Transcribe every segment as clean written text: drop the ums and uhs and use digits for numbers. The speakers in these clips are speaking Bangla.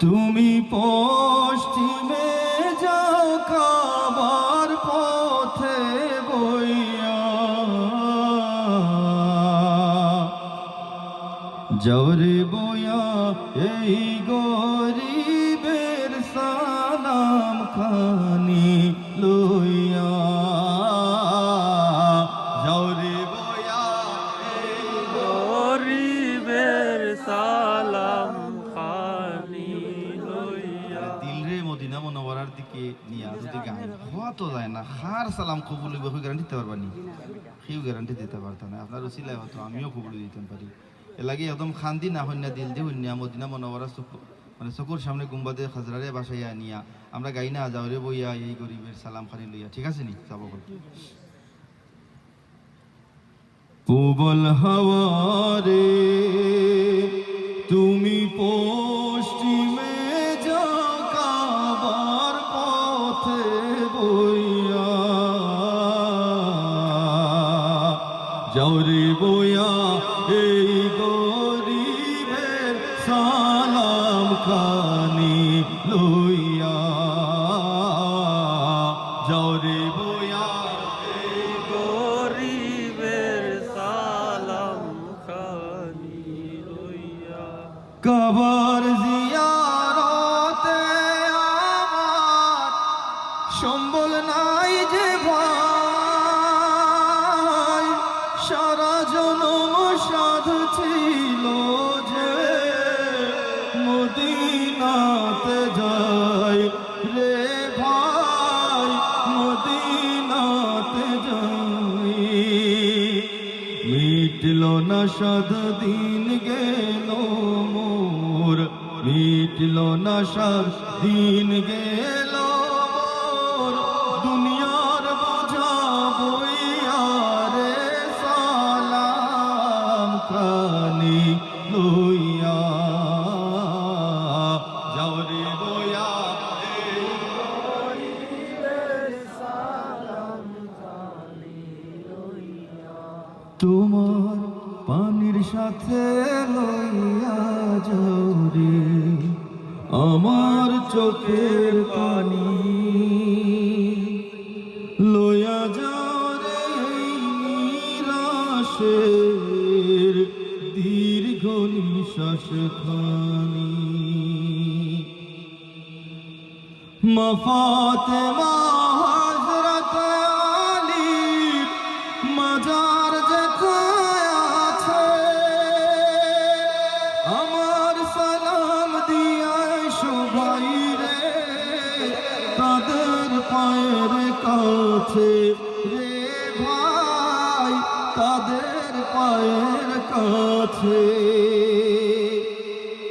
তুমি পশ্চিমে যাও কাবার পথে বইয়া, জরে বইয়া এই গরিবের সালাম খানি লইয়া, জরে বইয়া এই গরিবের সালাম খানি লইয়া। দিলরে মদিনা মনোবরার দিকে নিয়ে যদি গান হওয়া তো যায় না, হার সালাম কবুল হইবে সেই গ্যারান্টি দিতে পারবানি? সেই গ্যারান্টি দিতে পারতাম না। আপনার উচিলায় হয়তো আমিও কবুল দিতে পারি। এ লাগে একদম খান্দি না হইনা দিল দিয়ে হইনা মদিনা মনোবরা মানে চকুর সামনে গুম্বাদে খাজরারে বাসাইয়া আনিয়া আমরা গাই না যাওরে বইয়া এই গরিবের সালাম খানি লইয়া। ঠিক আছে নি? যাব প্রবল হাওয়ারে তুমি পশ্চিমে যাও কাবার পথে বইয়া, যাওরে বইয়া এই গরিবের সালাম খানি লইয়া, যাওরে বইয়া এই গরিবের সালাম খানি লইয়া। কবর জিয়ারতে আমার সম্বল নাই যে ভাই, সারা জনম সাধু ছিল যে মদিনাতে যাই রে ভাই, মদিনাতে যাই। মিটল না সাত দিন গেল মোর, মিটল না সাত দিন গেল মোর, দুনিয়ার বোঝা বইয়া রে সালাম খানি লইয়া, যাও রে বইয়া এই গরিবের সালাম খানি লইয়া। তোমার পানির সাথে লইয়া যাও রে আমার চোখের পানি, লইয়া যাও রে নিরাশের দীর্ঘ নিঃশ্বাস খানি। মা ফাতেমা হযরত আলীর মাজার যেথায় আছে, আমার সালাম দিয়া সবাই রে তাদের পায়ের কাছে রে ভাই, তাদের পায়ের কাছে।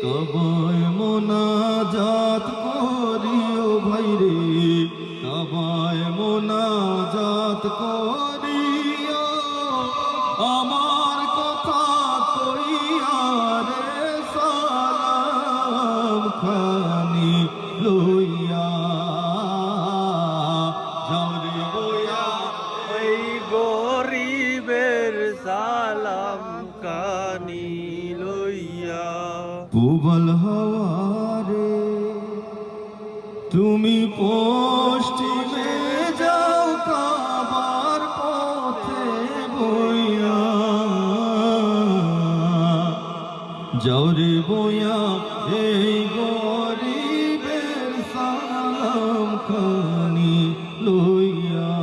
কবায় মোনাজাত করিও ভাই রে, কবায় মোনাজাত করিও, আমার কথা কইয়া রে সালাম খানি লইয়া, যাও রে বইয়া এই গরিবের সালাম খানি লইয়া। প্রবল হাওয়ারে তুমি পশ্চিমে যাও কাবার পথে বইয়া, যাও রে বইয়া এই গরিবের সালাম খানি লইয়া,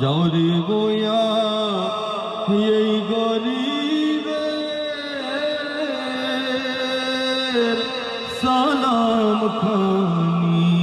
যাও রে বইয়া এই গরিবের সালাম খানি